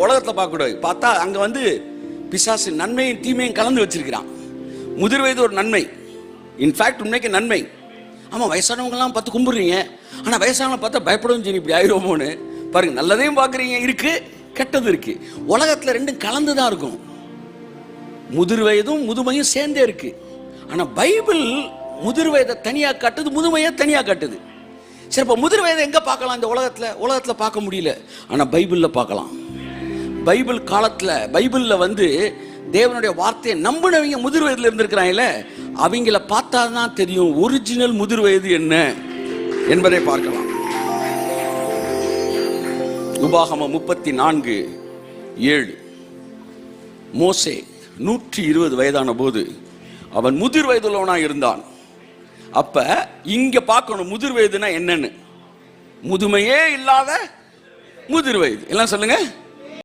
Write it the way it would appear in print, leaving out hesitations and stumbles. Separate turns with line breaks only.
உலகத்தில் பார்க்கக்கூடாது. பார்த்தா அங்கே வந்து பிசாசு நன்மையும் தீமையும் கலந்து வச்சிருக்கிறான். முதிர் வயது ஒரு நன்மை, இன்ஃபேக்ட் உண்மைக்கு நன்மை. ஆமாம், வயசானவங்கலாம் பார்த்து கும்பிட்றீங்க, ஆனால் வயசானவங்க பார்த்தா பயப்படவும் செய்யும், இப்படி ஆயிரோமோன்னு பாருங்க. நல்லதையும் பார்க்குறீங்க, இருக்கு, கெட்டது இருக்கு. உலகத்தில் ரெண்டும் கலந்து தான் இருக்கும். முதிர் வயதும் முதுமையும் சேர்ந்தே இருக்கு. ஆனால் பைபிள் முதிர் வயதை தனியாக காட்டுது, முதுமையை தனியாக காட்டுது. சரி, இப்போ முதிர் வயதை எங்கே பார்க்கலாம்? இந்த உலகத்தில் பார்க்க முடியல, ஆனால் பைபிளில் பார்க்கலாம். பைபிள் காலத்தில் பைபிளில் வந்து தேவனுடைய வார்த்தையை நம்பினவங்க முதிர் வயதில் இருந்திருக்கிறாங்கல்ல, அவங்கள பார்த்தா தான் தெரியும் ஒரிஜினல் முதிர் வயது என்ன என்பதை பார்க்கலாம். உபாகமம் 34:7. மோசே 120 வயதான போது அவன் முதிர் வயதுள்ளவனாக இருந்தான். அப்ப இங்க பார்க்கணும் முதிர் வயதுனா என்னன்னு. முதுமையே இல்லாத முதிர் வயது. எல்லாம் சொல்லுங்க.